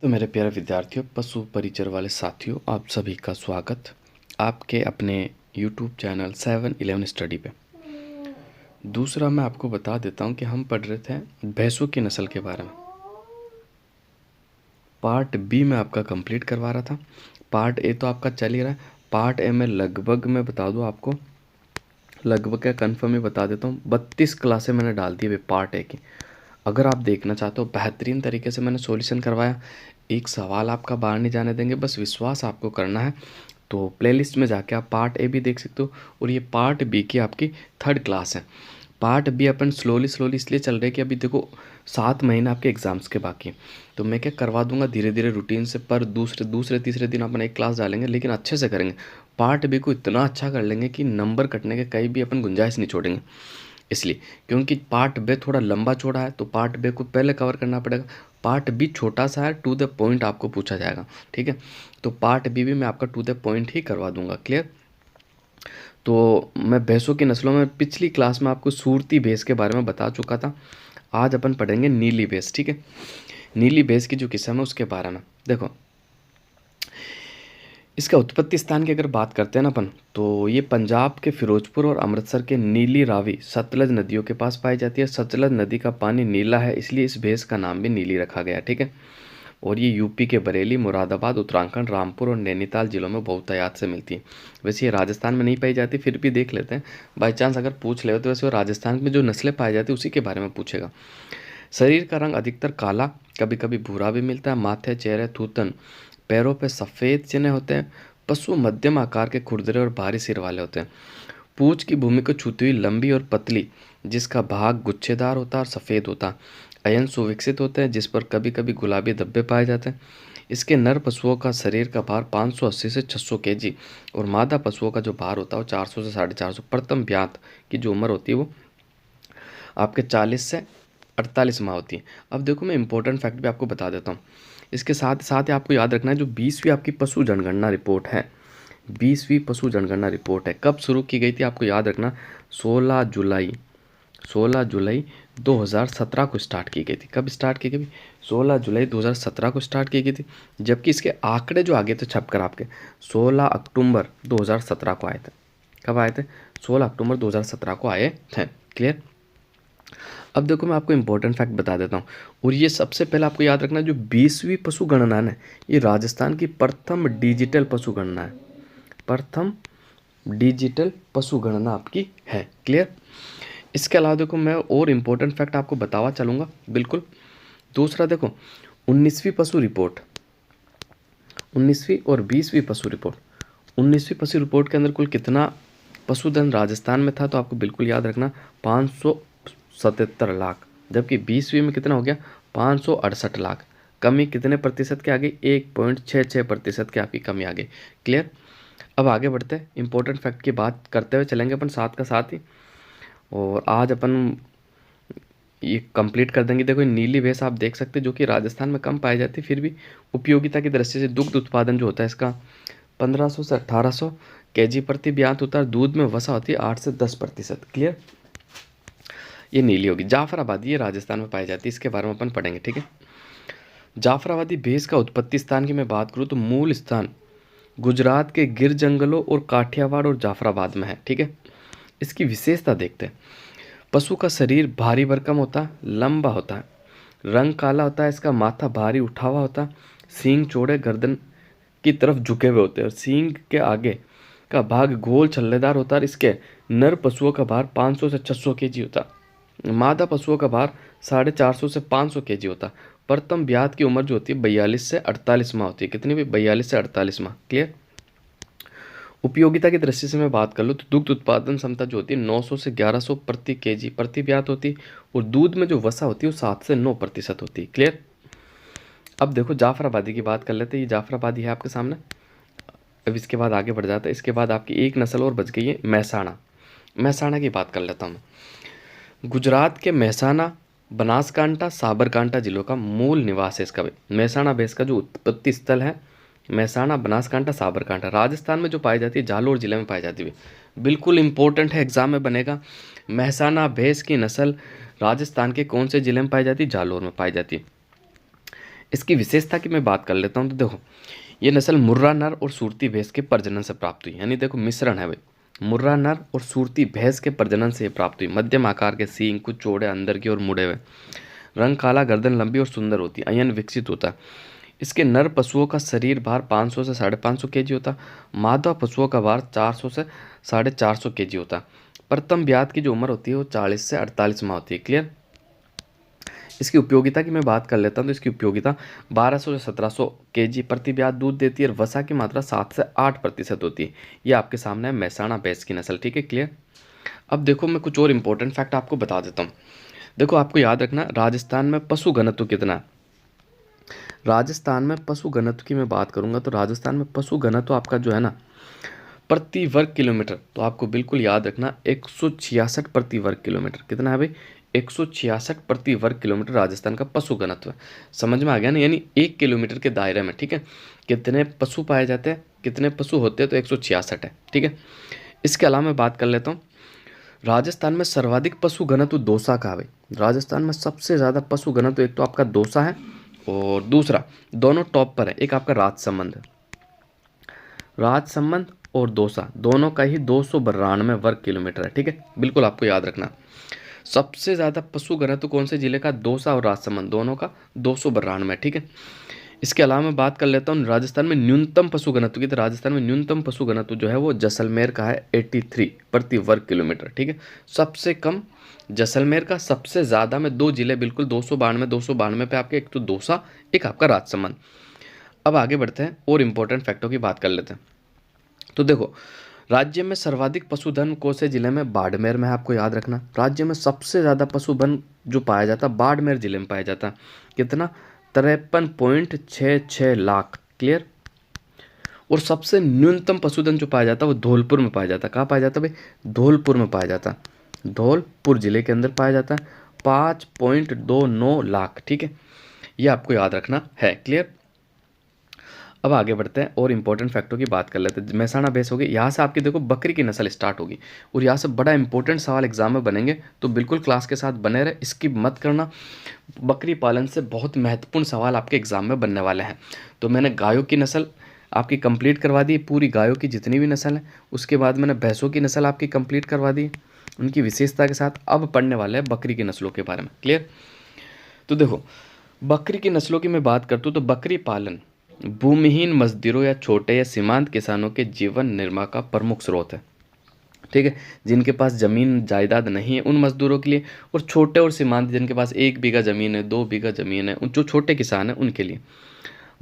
तो मेरे प्यारे विद्यार्थियों, पशु परिचर वाले साथियों, आप सभी का स्वागत आपके अपने YouTube चैनल 711 स्टडी पे। दूसरा मैं आपको बता देता हूँ कि हम पढ़ रहे थे भैंसों की नस्ल के बारे में। पार्ट बी में आपका कंप्लीट करवा रहा था। पार्ट ए तो आपका चल ही रहा है। पार्ट ए में लगभग मैं बता दूँ आपको, लगभग क्या कन्फर्म ही बता देता हूँ, 32 क्लासें मैंने डाल दी है पार्ट ए की। अगर आप देखना चाहते हो, बेहतरीन तरीके से मैंने सॉल्यूशन करवाया। एक सवाल आपका बाहर नहीं जाने देंगे, बस विश्वास आपको करना है। तो प्लेलिस्ट में जाके आप पार्ट ए भी देख सकते हो, और ये पार्ट बी की आपकी 3rd क्लास है। पार्ट बी अपन स्लोली स्लोली इसलिए चल रहे हैं कि अभी देखो 7 महीने आपके एग्ज़ाम्स के बाकी हैं। तो मैं क्या करवा दूंगा धीरे धीरे रूटीन से, पर दूसरे दूसरे तीसरे दिन अपन एक क्लास डालेंगे, लेकिन अच्छे से करेंगे। पार्ट बी को इतना अच्छा कर लेंगे कि नंबर कटने के कहीं भी अपन गुंजाइश नहीं छोड़ेंगे। इसलिए क्योंकि पार्ट बे थोड़ा लंबा चौड़ा है, तो पार्ट बे को पहले कवर करना पड़ेगा। पार्ट बी छोटा सा है, टू द पॉइंट आपको पूछा जाएगा, ठीक है। तो पार्ट बी भी मैं आपका टू द पॉइंट ही करवा दूंगा। क्लियर। तो मैं भैंसों की नस्लों में पिछली क्लास में आपको सूरती भैंस के बारे में बता चुका था। आज अपन पढ़ेंगे नीली भैंस, ठीक है। नीली भैंस की जो किस्म है उसके बारे में देखो। इसका उत्पत्ति स्थान की अगर बात करते हैं ना अपन, तो ये पंजाब के फिरोजपुर और अमृतसर के नीली रावी सतलज नदियों के पास पाई जाती है। सतलज नदी का पानी नीला है, इसलिए इस भैंस का नाम भी नीली रखा गया, ठीक है। और ये यूपी के बरेली, मुरादाबाद, उत्तराखंड, रामपुर और नैनीताल जिलों में बहुतायत से मिलती है। वैसे ये राजस्थान में नहीं पाई जाती, फिर भी देख लेते हैं, बाई चांस अगर पूछ ले तो। वैसे वो राजस्थान में जो नस्लें पाई जाती है उसी के बारे में पूछेगा। शरीर का रंग अधिकतर काला, कभी कभी भूरा भी मिलता है। माथे, चेहरे, थूथन, पैरों पे सफ़ेद चिन्ह होते हैं। पशु मध्यम आकार के, खुरदरे और भारी सिर वाले होते हैं। पूंछ की भूमि को छूती हुई, लंबी और पतली, जिसका भाग गुच्छेदार होता है और सफ़ेद होता है। अयन सुविकसित होते हैं, जिस पर कभी कभी गुलाबी धब्बे पाए जाते हैं। इसके नर पशुओं का शरीर का भार 580 से 600 केजी, और मादा पशुओं का जो भार होता है वो 400 से 450। प्रथम ब्यात की जो उम्र होती है वो आपके 40 से 48 माह होती है। अब देखो, मैं इंपॉर्टेंट फैक्ट भी आपको बता देता हूँ। इसके साथ साथ ही आपको याद रखना है, जो 20वीं आपकी पशु जनगणना रिपोर्ट है, 20वीं पशु जनगणना रिपोर्ट है, कब शुरू की गई थी आपको याद रखना। 16 जुलाई 16 जुलाई 2017 को स्टार्ट की गई थी। कब स्टार्ट की गई? 16 जुलाई 2017 को स्टार्ट की गई थी। जबकि इसके आंकड़े जो आगे थे छपकर आपके 16 अक्टूबर 2017 को आए थे। कब आए थे? 16 अक्टूबर 2017 को आए थे। क्लियर। अब देखो, मैं आपको इंपॉर्टेंट फैक्ट बता देता हूँ, और ये सबसे पहले आपको याद रखना है, जो 20वीं पशु गणना है, ये राजस्थान की प्रथम डिजिटल पशु गणना है। प्रथम डिजिटल पशु गणना आपकी है। क्लियर। इसके अलावा देखो, मैं और इम्पोर्टेंट फैक्ट आपको बतावा चलूँगा, बिल्कुल। दूसरा देखो, 19वीं पशु रिपोर्ट, 19वीं और 20वीं पशु रिपोर्ट। 19वीं पशु रिपोर्ट के अंदर कुल कितना पशुधन राजस्थान में था, तो आपको बिल्कुल याद रखना 577 लाख। जबकि 20वीं में कितना हो गया? 568 लाख। कमी कितने प्रतिशत की आ गई? 1.66% की आपकी कमी आ गई। क्लियर। अब आगे बढ़ते हैं, इंपॉर्टेंट फैक्ट की बात करते हुए चलेंगे अपन साथ का साथ ही, और आज अपन ये कंप्लीट कर देंगे। देखो, नीली भैंस आप देख सकते हैं, जो कि राजस्थान में कम पाई जाती है, फिर भी उपयोगिता की दृष्टि से दुग्ध उत्पादन जो होता है इसका 1500 से 1800 केजी प्रति ब्यात होता है। दूध में वसा होती है 8 से 10%। क्लियर। ये नीली होगी। जाफराबादी, ये राजस्थान में पाई जाती है, इसके बारे में अपन पढ़ेंगे, ठीक है। जाफराबादी भैंस का उत्पत्ति स्थान की मैं बात करूँ तो मूल स्थान गुजरात के गिर जंगलों और काठियावाड़ और जाफराबाद में है, ठीक है। इसकी विशेषता देखते हैं। पशु का शरीर भारी भरकम होता है, लंबा होता है, रंग काला होता है, इसका माथा भारी उठा हुआ होता है, सींग चौड़े गर्दन की तरफ झुके हुए होते हैं, और सींग के आगे का भाग गोल छल्लेदार होता है। इसके नर पशुओं का भार 500 से 600 केजी होता है। मादा पशुओं का भार 450 से 500 केजी होता है। प्रथम ब्यात की उम्र जो होती है 42 से 48 माह होती है। कितनी भी? 42 से 48 माह। क्लियर। उपयोगिता की दृष्टि से मैं बात कर लूँ तो दुग्ध उत्पादन क्षमता जो होती है 900 से 1100 प्रति केजी प्रति ब्यात होती है, और दूध में जो वसा होती है वो 7 से 9% होती है। क्लियर। अब देखो, जाफराबादी की बात कर लेते हैं। ये जाफराबादी है आपके सामने। अब इसके बाद आगे बढ़ जाता है। इसके बाद आपकी एक नस्ल और बच गई है, महसाणा। महसाणा की बात कर लेता हूँ। गुजरात के महसाणा, बनासकांठा, साबरकांठा जिलों का मूल निवास है इसका भी। महसाणा भैंस का जो उत्पत्ति स्थल है महसाणा, बनासकांठा, साबरकांठा, राजस्थान में जो पाई जाती है जालोर जिले में पाई जाती है। बिल्कुल इंपॉर्टेंट है, एग्जाम में बनेगा। महसाणा भैंस की नस्ल राजस्थान के कौन से जिले में पाई जाती है? जालोर में पाई जाती है। इसकी विशेषता की मैं बात कर लेता हूँ। तो देखो, ये नस्ल मुर्रा नर और सूरती भैंस के प्रजनन से प्राप्त हुई, यानी देखो मिश्रण है भाई। मुर्रा नर और सूरती भैंस के प्रजनन से ये प्राप्त हुई। मध्यम आकार के सींग, कुछ चौड़े अंदर की ओर मुड़े हुए, रंग काला, गर्दन लंबी और सुंदर होती है, अयन विकसित होता है। इसके नर पशुओं का शरीर भार 500 से 550 केजी होता है। मादा पशुओं का भार 400 से 450 केजी होता है। प्रथम ब्यात की जो उम्र होती है वो 40 से 48 माह होती है। क्लियर। इसकी उपयोगिता की मैं बात कर लेता हूँ। तो इसकी उपयोगिता 1200 से 1700 केजी प्रति ब्यात दूध देती है और वसा की मात्रा 7 से 8% होती है। ये आपके सामने है मेहसाणा भैंस की नस्ल। ठीक है, क्लियर। अब देखो, मैं कुछ और इंपॉर्टेंट फैक्ट आपको बता देता हूँ। देखो, आपको याद रखना, राजस्थान में पशु घनत्व कितना है। राजस्थान में पशु घनत्व की मैं बात करूंगा तो राजस्थान में पशु घनत्व आपका जो है ना, प्रति वर्ग किलोमीटर, तो आपको बिल्कुल याद रखना 166 प्रति वर्ग किलोमीटर। कितना है भाई? 166 प्रति वर्ग किलोमीटर राजस्थान का पशु घनत्व है। समझ में आ गया ना? यानी 1 किलोमीटर के दायरे में। ठीक है, कितने पशु पाए जाते हैं, कितने पशु होते हैं, तो 166 है। ठीक है, इसके अलावा मैं बात कर लेता हूँ, राजस्थान में सर्वाधिक पशु घनत्व दौसा का है भाई। राजस्थान में सबसे ज़्यादा पशु घनत्व एक तो आपका दौसा है और दूसरा, दोनों टॉप पर है, एक आपका राजसमंद है। राजसमंद और दौसा दोनों का ही 292 वर्ग किलोमीटर है। ठीक है, बिल्कुल आपको याद रखना। सबसे ज़्यादा पशु घनत्व कौन से जिले का? दौसा और राजसमंद दोनों का 292 है। ठीक है, इसके अलावा मैं बात कर लेता हूँ राजस्थान में न्यूनतम पशु घनत्व की। तो राजस्थान में न्यूनतम पशु घनत्व जो है वो जैसलमेर का है, 83 प्रति वर्ग किलोमीटर। ठीक है, सबसे कम जैसलमेर का, सबसे ज़्यादा में दो जिले बिल्कुल 292 पे आपके, एक तो दौसा, एक आपका राजसमंद। अब आगे बढ़ते हैं और इम्पोर्टेंट फैक्टों की बात कर लेते हैं। तो देखो, राज्य में सर्वाधिक पशुधन कौन से जिले में? बाड़मेर में है, आपको याद रखना। राज्य में सबसे ज़्यादा पशुधन जो पाया जाता है बाड़मेर जिले में पाया जाता है। कितना? 53.66 लाख। क्लियर। और सबसे न्यूनतम पशुधन जो पाया जाता है वो धौलपुर में पाया जाता है। कहाँ पाया जाता है भाई? धौलपुर में पाया जाता है। धौलपुर जिले के अंदर पाया जाता है, 5.29 लाख। ठीक है, ये आपको याद रखना है। क्लियर। अब आगे बढ़ते हैं और इंपॉर्टेंट फैक्टों की बात कर लेते हैं। मेहसाणा भैंस होगी, यहाँ से आपकी देखो बकरी की नस्ल स्टार्ट होगी और यहाँ से बड़ा इंपॉर्टेंट सवाल एग्जाम में बनेंगे, तो बिल्कुल क्लास के साथ बने रहे, स्किप मत करना। बकरी पालन से बहुत महत्वपूर्ण सवाल आपके एग्जाम में बनने वाले हैं। तो मैंने गायों की नस्ल आपकी कंप्लीट करवा दी, पूरी गायों की जितनी भी नस्ल है। उसके बाद मैंने भैंसों की नस्ल आपकी कंप्लीट करवा दी उनकी विशेषता के साथ। अब पढ़ने वाले हैं बकरी की नस्लों के बारे में। क्लियर। तो देखो, बकरी की नस्लों की मैं बात करता हूँ तो बकरी पालन भूमिहीन मजदूरों या छोटे या सीमांत किसानों के जीवन निर्वाह का प्रमुख स्रोत है। ठीक है, जिनके पास ज़मीन जायदाद नहीं है उन मजदूरों के लिए, और छोटे और सीमांत जिनके पास 1 बीघा ज़मीन है, 2 बीघा ज़मीन है, उन जो छोटे किसान हैं उनके लिए।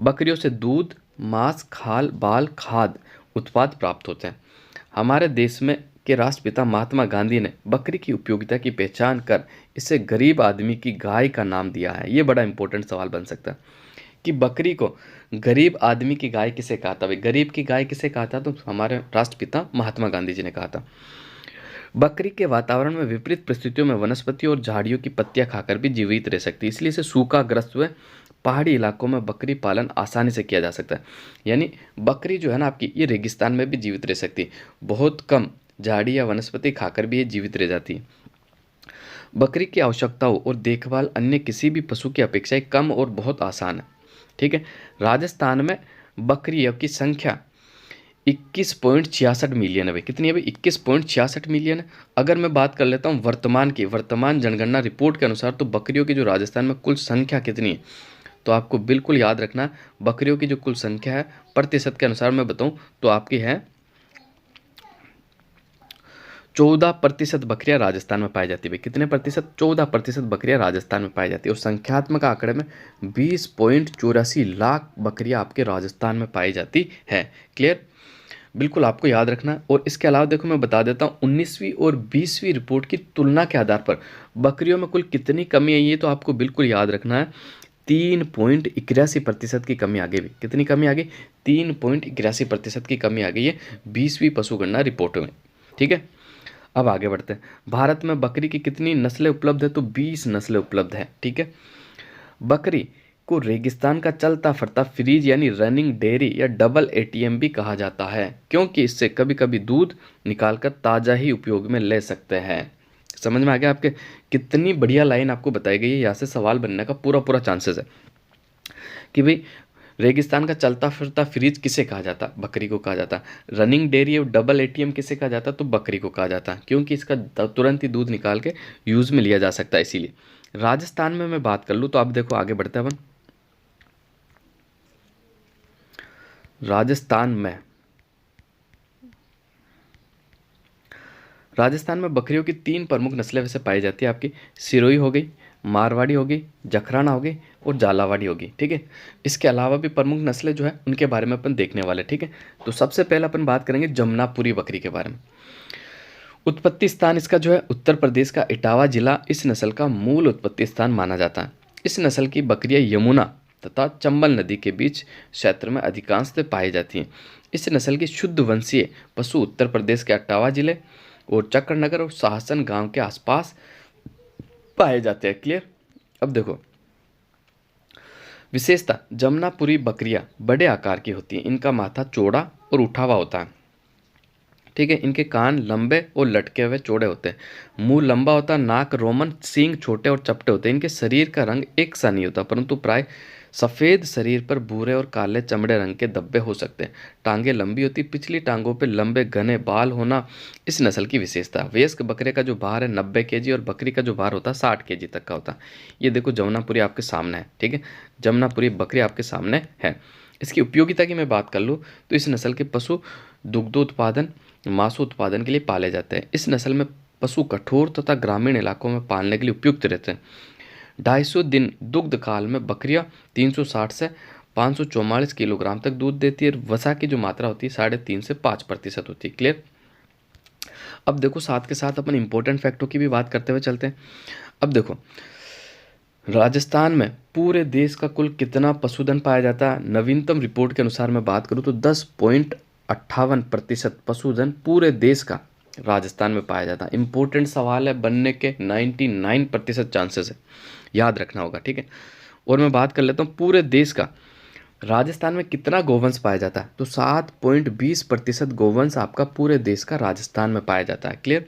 बकरियों से दूध, मांस, खाल, बाल, खाद उत्पाद प्राप्त होते हैं। हमारे देश में के राष्ट्रपिता महात्मा गांधी ने बकरी की उपयोगिता की पहचान कर इसे गरीब आदमी की गाय का नाम दिया है। ये बड़ा इंपॉर्टेंट सवाल बन सकता है कि बकरी को गरीब आदमी की गाय किसे कहा था भाई? गरीब की गाय किसे कहा था? तो हमारे राष्ट्रपिता महात्मा गांधी जी ने कहा था। बकरी के वातावरण में विपरीत परिस्थितियों में वनस्पति और झाड़ियों की पत्तियां खाकर भी जीवित रह सकती है, इसलिए इसे सूखाग्रस्त हुए पहाड़ी इलाकों में बकरी पालन आसानी से किया जा सकता है। यानी बकरी जो है ना आपकी, ये रेगिस्तान में भी जीवित रह सकती है, बहुत कम झाड़ी या वनस्पति खाकर भी ये जीवित रह जाती है। बकरी की आवश्यकताओं और देखभाल अन्य किसी भी पशु की अपेक्षा कम और बहुत आसान है। ठीक है, राजस्थान में बकरियों की संख्या 21.66 मिलियन है भाई। कितनी है भाई? 21.66 मिलियन है। अगर मैं बात कर लेता हूँ वर्तमान की, वर्तमान जनगणना रिपोर्ट के अनुसार, तो बकरियों की जो राजस्थान में कुल संख्या कितनी है, तो आपको बिल्कुल याद रखना, बकरियों की जो कुल संख्या है प्रतिशत के अनुसार मैं बताऊँ तो आपकी है 14% बकरियां राजस्थान में पाई जाती है। कितने प्रतिशत? 14% बकरियां राजस्थान में पाई जाती है। और संख्यात्मक आंकड़े में 20.84 लाख बकरियां आपके राजस्थान में पाई जाती है। क्लियर, बिल्कुल आपको याद रखना। और इसके अलावा देखो मैं बता देता हूँ 19वीं और 20वीं रिपोर्ट की तुलना के आधार पर बकरियों में कुल कितनी कमी आई है, तो आपको बिल्कुल याद रखना है 3.81% की कमी आ गई। कितनी कमी आ गई? 3.81% की कमी आ गई है 20वीं पशुगणना रिपोर्ट में। ठीक है, अब आगे बढ़ते हैं। भारत में बकरी की कितनी नस्लें उपलब्ध है? तो 20 नस्लें उपलब्ध है। ठीक है, बकरी को रेगिस्तान का चलता फिरता फ्रीज यानी रनिंग डेयरी या डबल एटीएम भी कहा जाता है, क्योंकि इससे कभी कभी दूध निकालकर ताज़ा ही उपयोग में ले सकते हैं। समझ में आ गया आपके? कितनी बढ़िया लाइन आपको बताई गई है, यहाँ से सवाल बनने का पूरा पूरा चांसेस है। कि भाई रेगिस्तान का चलता फिरता फ्रिज किसे कहा जाता? बकरी को कहा जाता। रनिंग डेयरी और डबल एटीएम किसे कहा जाता? तो बकरी को कहा जाता, क्योंकि इसका तुरंत ही दूध निकाल के यूज़ में लिया जा सकता है इसीलिए। राजस्थान में मैं बात कर लूँ तो आप देखो, आगे बढ़ते हैं अपन। राजस्थान में बकरियों की 3 प्रमुख नस्लें वैसे पाई जाती है आपकी। सिरोही हो गई, मारवाड़ी हो गई, जखराना हो गई और झालावाड़ी होगी, ठीक है। इसके अलावा भी प्रमुख नस्लें जो है उनके बारे में अपन देखने वाले, ठीक है। तो सबसे पहले अपन बात करेंगे जमुनापुरी बकरी के बारे में। उत्पत्ति स्थान इसका जो है उत्तर प्रदेश का इटावा जिला इस नस्ल का मूल उत्पत्ति स्थान माना जाता है। इस नस्ल की बकरियां यमुना तथा चंबल नदी के बीच क्षेत्र में अधिकांशतः पाई जाती हैं। इस नस्ल की शुद्ध वंशीय पशु उत्तर प्रदेश के इटावा जिले और चक्रनगर और शाहसन गांव के आसपास पाए जाते हैं। क्लियर? अब देखो, विशेषता, जमुनापुरी बकरियां बड़े आकार की होती हैं। इनका माथा चौड़ा और उठा हुआ होता है, ठीक है। इनके कान लंबे और लटके हुए चौड़े होते हैं। मुंह लंबा होता है, नाक रोमन, सींग छोटे और चपटे होते हैं। इनके शरीर का रंग एक सा नहीं होता, परंतु प्राय सफ़ेद शरीर पर भूरे और काले चमड़े रंग के धब्बे हो सकते हैं। टांगें लंबी होती, पिछली टांगों पर लंबे घने बाल होना इस नस्ल की विशेषता है। वयस्क बकरे का जो भार है 90 केजी और बकरी का जो भार होता है 60 केजी तक का होता है। ये देखो जमुनापुरी आपके सामने है, ठीक है। जमुनापुरी बकरी आपके सामने है। इसकी उपयोगिता की मैं बात कर लूँ तो इस नस्ल के पशु दुग्धोत्पादन, मांस उत्पादन के लिए पाले जाते हैं। इस नस्ल में पशु कठोर तथा ग्रामीण इलाकों में पालने के लिए उपयुक्त रहते हैं। 250 दिन दुग्ध काल में बकरियां 360 से 544 किलोग्राम तक दूध देती है और वसा की जो मात्रा होती है 3.5 से 5% होती है। क्लियर? अब देखो, साथ के साथ अपन इंपॉर्टेंट फैक्टों की भी बात करते हुए चलते हैं। अब देखो, राजस्थान में पूरे देश का कुल कितना पशुधन पाया जाता है? नवीनतम रिपोर्ट के अनुसार मैं बात करूं तो 10.58% पशुधन पूरे देश का राजस्थान में पाया जाता है। इंपॉर्टेंट सवाल है, बनने के 99% चांसेस है, याद रखना होगा, ठीक है। और मैं बात कर लेता हूँ पूरे देश का, राजस्थान में कितना गोवंश पाया जाता है? तो 7.20% गोवंश आपका पूरे देश का राजस्थान में पाया जाता है। क्लियर?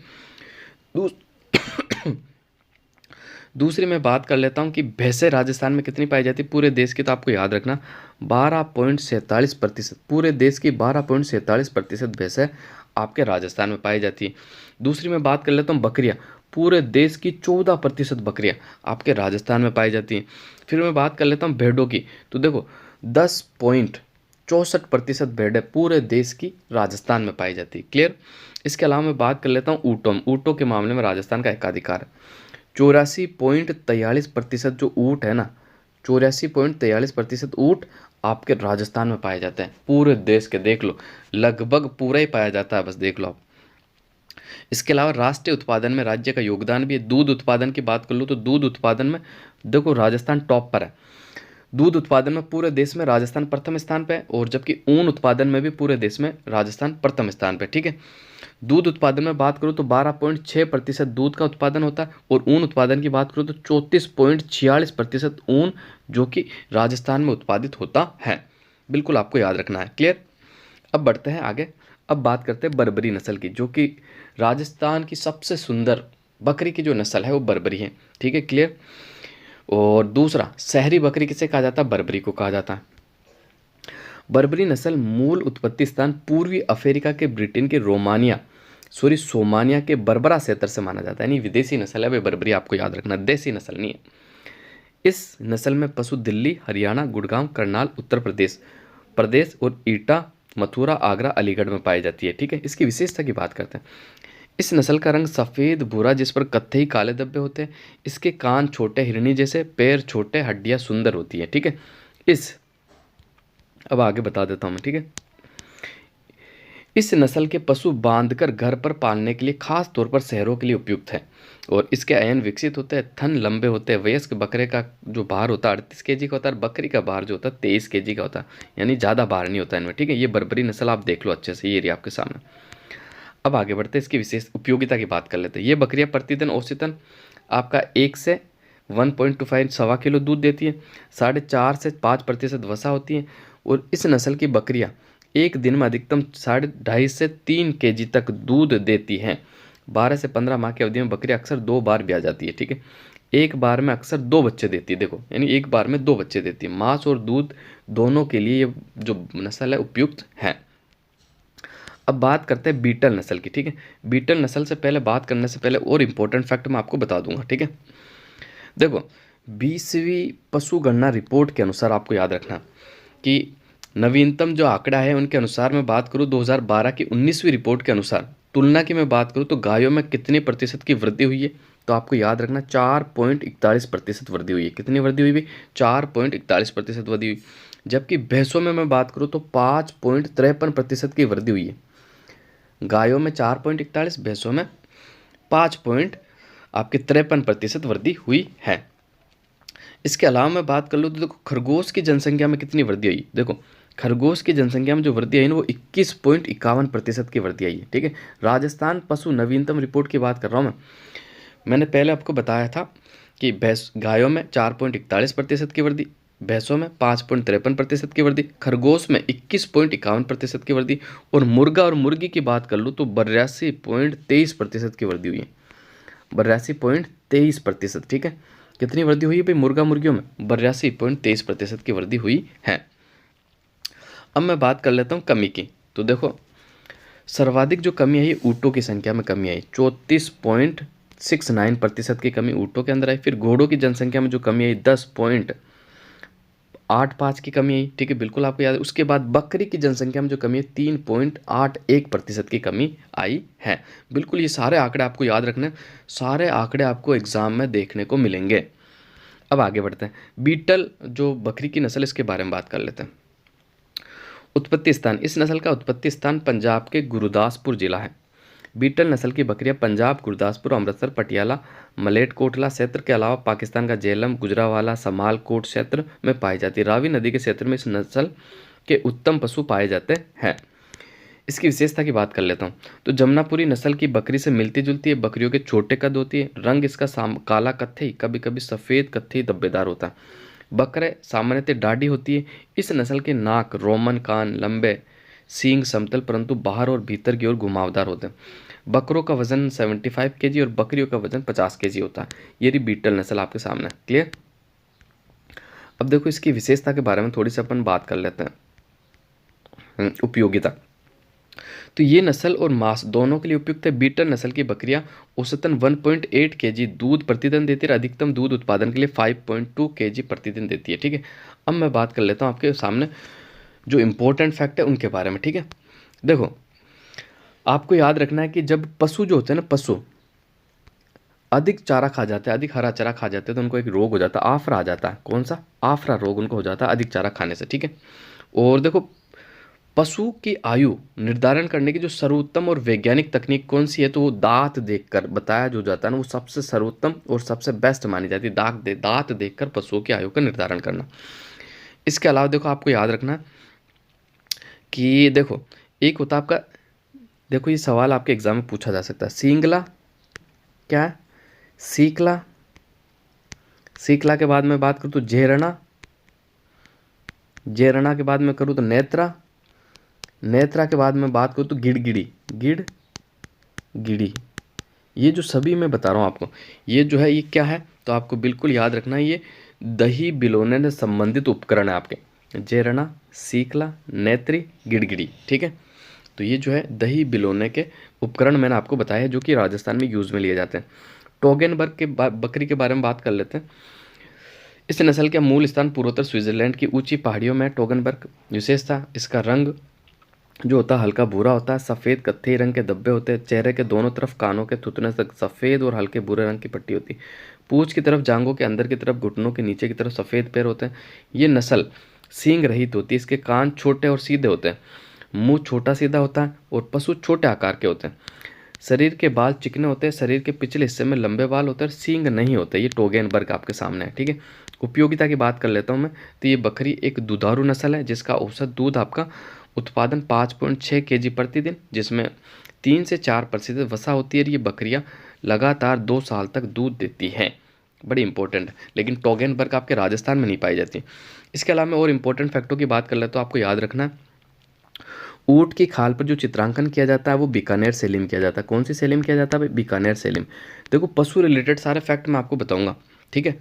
दूसरी मैं बात कर लेता हूँ कि भैंसें राजस्थान में कितनी पाई जाती है पूरे देश की, तो आपको याद रखना 12.47%, पूरे देश की 12.47% भैंसें आपके राजस्थान में पाई जाती है। दूसरी मैं बात कर लेता हूँ बकरियाँ, पूरे देश की 14% बकरियाँ आपके राजस्थान में पाई जाती हैं। फिर मैं बात कर लेता हूँ भेड़ों की, तो देखो 10.64% भेड़ें पूरे देश की राजस्थान में पाई जाती है। क्लियर? इसके अलावा मैं बात कर लेता हूँ ऊँटों, ऊँटों के मामले में राजस्थान का एकाधिकार है। 84.43% जो ऊँट है ना, 84.43% ऊँट आपके राजस्थान में पाए जाते हैं। पूरे देश के देख लो, लगभग पूरा ही पाया जाता है, बस देख लो आप। इसके अलावा राष्ट्रीय उत्पादन में राज्य का योगदान भी है। दूध उत्पादन की बात कर लो तो दूध उत्पादन में देखो राजस्थान टॉप पर है। दूध उत्पादन में पूरे देश में राजस्थान प्रथम स्थान पे है, और जबकि ऊन उत्पादन में भी पूरे देश में राजस्थान प्रथम स्थान पे, ठीक है। दूध उत्पादन में बात करूँ तो 12.6% दूध का उत्पादन होता है, और ऊन उत्पादन की बात करूँ तो 34.46% ऊन जो कि राजस्थान में उत्पादित होता है। बिल्कुल आपको याद रखना है। क्लियर? अब बढ़ते हैं आगे। अब बात करते हैं बर्बरी नस्ल की, जो कि राजस्थान की सबसे सुंदर बकरी की जो नस्ल है वो बर्बरी है, ठीक है। क्लियर? और दूसरा, शहरी बकरी किसे कहा जाता है? बर्बरी को कहा जाता है। बर्बरी नस्ल मूल उत्पत्ति स्थान पूर्वी अफ्रीका के ब्रिटेन के सोमानिया के बर्बरा क्षेत्र से माना जाता है। यानी विदेशी नस्ल है भाई बर्बरी, आपको याद रखना, देसी नस्ल नहीं है। इस नस्ल में पशु दिल्ली, हरियाणा, गुड़गांव, करनाल, उत्तर प्रदेश और ईटा, मथुरा, आगरा, अलीगढ़ में पाई जाती है, ठीक है। इसकी विशेषता की बात करते हैं। इस नस्ल का रंग सफ़ेद भूरा जिस पर कत्थई काले धब्बे होते हैं। इसके कान छोटे हिरनी जैसे, पैर छोटे, हड्डियां सुंदर होती है, ठीक है। अब आगे बता देता हूँ मैं, ठीक है। इस नस्ल के पशु बांधकर घर पर पालने के लिए खास तौर पर शहरों के लिए उपयुक्त है, और इसके अयन विकसित होते हैं, थन लंबे होते हैं। वयस्क बकरे का जो भार होता है 38 केजी का होता है, और बकरी का भार जो होता है 23 केजी का होता है, यानी ज़्यादा भार नहीं होता इनमें, ठीक है। ये बर्बरी नस्ल आप देख लो अच्छे से, ये रही आपके सामने। अब आगे बढ़ते हैं, इसकी विशेष उपयोगिता की बात कर लेते हैं। ये बकरियां प्रतिदिन औसतन आपका 1 से 1.25 सवा किलो दूध देती है। 4.5 से 5% वसा होती है, और इस नस्ल की बकरियां एक दिन में अधिकतम 2.5 से 3 केजी तक दूध देती हैं। 12 से 15 माह की अवधि में बकरी अक्सर 2 बार ब्याह जाती है, ठीक है। एक बार में अक्सर 2 बच्चे देती है। देखो, यानी एक बार में 2 बच्चे देती है। मांस और दूध दोनों के लिए ये जो नस्ल है उपयुक्त है। अब बात करते हैं बीटल नस्ल की, ठीक है। बीटल नस्ल से पहले बात करने से पहले और इम्पोर्टेंट फैक्ट मैं आपको बता दूंगा, ठीक है। देखो, 20वीं पशु गणना रिपोर्ट के अनुसार आपको याद रखना कि नवीनतम जो आंकड़ा है उनके अनुसार मैं बात करूं 2012 की 19वीं रिपोर्ट के अनुसार तुलना की मैं बात करूं तो गायों में कितने प्रतिशत की वृद्धि हुई है, तो आपको याद रखना 4.41% वृद्धि हुई है। कितनी वृद्धि हुई भी? 4.41% वृद्धि हुई। जबकि भैंसों में मैं बात करूं तो 5.53% की वृद्धि हुई है। गायों में 4.41, भैंसों में 5.53% वृद्धि हुई है। इसके अलावा मैं बात कर लूँ तो देखो, खरगोश की जनसंख्या में कितनी वृद्धि हुई। देखो, खरगोश की जनसंख्या में जो वृद्धि आई ना वो 21.51% की वृद्धि आई है, ठीक है। राजस्थान पशु नवीनतम रिपोर्ट की बात कर रहा हूँ मैंने पहले आपको बताया था कि भैंस गायों में 4.41% की वृद्धि, भैंसों में 5.53% की वृद्धि, खरगोश में 21.51% की वृद्धि, और मुर्गा और मुर्गी की बात कर लूँ तो 82.23% की वृद्धि हुई है। 82.23%, ठीक है। कितनी वृद्धि हुई है भाई मुर्गा मुर्गियों में? 82.23% की वृद्धि हुई है। अब मैं बात कर लेता हूँ कमी की। तो देखो, सर्वाधिक जो कमी आई ऊँटों की संख्या में कमी आई, 34.69% की कमी ऊँटों के अंदर आई। फिर घोड़ों की जनसंख्या में जो कमी आई 10.85 की कमी आई, ठीक है, बिल्कुल आपको याद है। उसके बाद बकरी की जनसंख्या में जो कमी है 3.81% की कमी आई है। बिल्कुल ये सारे आंकड़े आपको याद रखने, सारे आंकड़े आपको एग्जाम में देखने को मिलेंगे। अब आगे बढ़ते हैं, बीटल जो बकरी की नस्ल इसके बारे में बात कर लेते हैं। उत्पत्ति स्थान, इस नस्ल का उत्पत्ति स्थान पंजाब के गुरदासपुर जिला है। बीटल नस्ल की बकरियां पंजाब, गुरदासपुर, अमृतसर, पटियाला, मलेरकोटला क्षेत्र के अलावा पाकिस्तान का झेलम, गुजरावाला, समालकोट क्षेत्र में पाई जाती है। रावी नदी के क्षेत्र में इस नस्ल के उत्तम पशु पाए जाते हैं। इसकी विशेषता की बात कर लेता हूँ तो जमुनापुरी नस्ल की बकरी से मिलती जुलती है। बकरियों के छोटे कद होती है। रंग इसका काला कत्थई, कभी कभी सफ़ेद कत्थई धब्बेदार होता है। बकरे सामान्यतः डाढ़ी होती है। इस नस्ल के नाक, रोमन, कान लंबे, सींग समतल परंतु बाहर और भीतर की ओर घुमावदार होते हैं। बकरों का वजन 75 केजी और बकरियों का वजन 50 केजी होता है। ये रही बीटल नस्ल आपके सामने, क्लियर। अब देखो, इसकी विशेषता के बारे में थोड़ी सी अपन बात कर लेते हैं। उपयोगिता, तो ये नस्ल और मांस दोनों के लिए उपयुक्त है। बीटल नस्ल की बकरियां औसतन 1.8 केजी दूध प्रतिदिन देती है। अधिकतम दूध उत्पादन के लिए 5.2 केजी प्रतिदिन देती है, ठीक है। अब मैं बात कर लेता हूँ आपके सामने जो इंपॉर्टेंट फैक्ट है उनके बारे में, ठीक है। देखो, आपको याद रखना है कि जब पशु जो होते हैं ना, पशु अधिक चारा खा जाते हैं, अधिक हरा चारा खा जाते हैं तो उनको एक रोग हो जाता है, आफरा आ जाता है। कौन सा? आफरा रोग उनको हो जाता है अधिक चारा खाने से, ठीक है। और देखो, पशु की आयु निर्धारण करने की जो सर्वोत्तम और वैज्ञानिक तकनीक कौन सी है, तो वो दांत देखकर बताया जो जाता है ना, वो सबसे सर्वोत्तम और सबसे बेस्ट मानी जाती है। दांत देखकर पशुओं की आयु का निर्धारण करना। इसके अलावा देखो, आपको याद रखना कि देखो, एक होता आपका, देखो ये सवाल आपके एग्जाम में पूछा जा सकता है। सींगला क्या है? सीकला। सीकला के बाद में बात करूँ तो जेरना। जेरना के बाद में करूँ तो नेत्रा। नेत्रा के बाद में बात करूँ तो गिड़गिड़ी। गिड़ी। ये जो सभी मैं बता रहा हूँ आपको, ये जो है ये क्या है, तो आपको बिल्कुल याद रखना है, ये दही बिलोने से संबंधित उपकरण है आपके। जेरना, सीकला, नेत्री, गिड़गिड़ी, ठीक है। तो ये जो है दही बिलोने के उपकरण मैंने आपको बताया है जो कि राजस्थान में यूज़ में लिए जाते हैं। टोगेनबर्ग के बकरी के बारे में बात कर लेते हैं। इस नस्ल का मूल स्थान पूर्वोत्तर स्विट्जरलैंड की ऊंची पहाड़ियों में। टोगेनबर्ग विशेषता, इसका रंग जो होता है हल्का भूरा होता है। सफ़ेद कत्थई रंग के धब्बे होते हैं। चेहरे के दोनों तरफ कानों के थुथने तक सफ़ेद और हल्के भूरे रंग की पट्टी होती है। पूंछ की तरफ, जांघों के अंदर की तरफ, घुटनों के नीचे की तरफ सफ़ेद पैर होते हैं। ये नस्ल सींग रहित होती है। इसके कान छोटे और सीधे होते हैं। मुंह छोटा सीधा होता है और पशु छोटे आकार के होते हैं। शरीर के बाल चिकने होते हैं। शरीर के पिछले हिस्से में लंबे बाल होते हैं और सींग नहीं होते। ये टोगेनबर्ग आपके सामने है, ठीक है। उपयोगिता की बात कर लेता हूँ मैं, तो ये बकरी एक दुधारू नस्ल है जिसका औसत दूध आपका उत्पादन 5.6 केजी प्रतिदिन, जिसमें 3 से 4% वसा होती है। ये बकरियां लगातार 2 साल तक दूध देती हैं। बड़ी इंपॉर्टेंट है, लेकिन टोगेनबर्ग आपके राजस्थान में नहीं पाई जाती। इसके अलावा मैं और इंपॉर्टेंट फैक्टों की बात कर ले तो आपको याद रखना है, ऊँट की खाल पर जो चित्रांकन किया जाता है वो बीकानेर सेलिम किया जाता है। कौन सी सेलिम किया जाता है भाई? बीकानेर सेलिम। देखो, पशु रिलेटेड सारे फैक्ट मैं आपको बताऊंगा। ठीक है।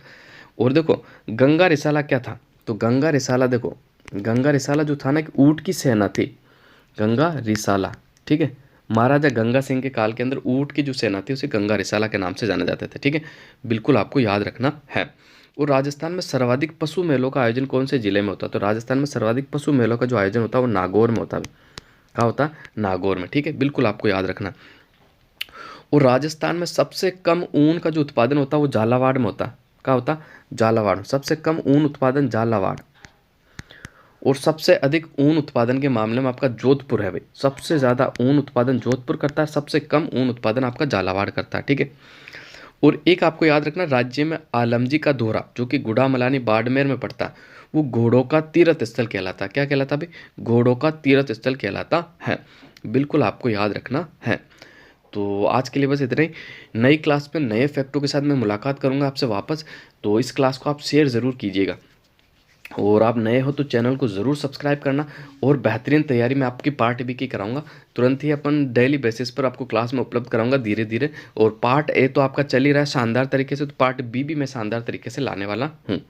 और देखो गंगा रिसाला क्या था, तो गंगा रिसाला देखो, गंगा रिसाला जो था ना कि ऊँट की सेना थी, गंगा रिसाला, ठीक है। महाराजा गंगा सिंह के काल के अंदर ऊँट की जो सेना थी उसे गंगा रिसाला के नाम से जाने जाते थे, ठीक है। बिल्कुल आपको याद रखना है। और राजस्थान में सर्वाधिक पशु मेलों का आयोजन कौन से जिले में होता है, तो राजस्थान में सर्वाधिक पशु मेलों का जो आयोजन होता है वो नागौर में होता है। कहाँ होता है, नागौर में, ठीक है, बिल्कुल आपको याद रखना। और राजस्थान में सबसे कम ऊन का जो उत्पादन होता है वो झालावाड़ में होता है। कहाँ होता है, झालावाड़ में सबसे कम ऊन उत्पादन झालावाड़। और सबसे अधिक ऊन उत्पादन के मामले में आपका जोधपुर है भाई, सबसे ज़्यादा ऊन उत्पादन जोधपुर करता है, सबसे कम ऊन उत्पादन आपका झालावाड़ करता है, ठीक है। और एक आपको याद रखना, राज्य में आलमजी का दोहरा जो कि गुड़ामलानी बाड़मेर में पड़ता है, वो घोड़ों का तीर्थ स्थल कहलाता है। क्या कहलाता है भाई, घोड़ों का तीर्थ स्थल कहलाता है, बिल्कुल आपको याद रखना है। तो आज के लिए बस इतना ही। नई क्लास में नए फैक्टों के साथ मैं मुलाकात करूंगा आपसे वापस, तो इस क्लास को आप शेयर ज़रूर कीजिएगा। और आप नए हो तो चैनल को ज़रूर सब्सक्राइब करना। और बेहतरीन तैयारी मैं आपकी पार्ट बी की कराऊंगा, तुरंत ही अपन डेली बेसिस पर आपको क्लास में उपलब्ध कराऊंगा धीरे धीरे। और पार्ट ए तो आपका चल ही रहा है शानदार तरीके से, तो पार्ट बी भी मैं शानदार तरीके से लाने वाला हूँ।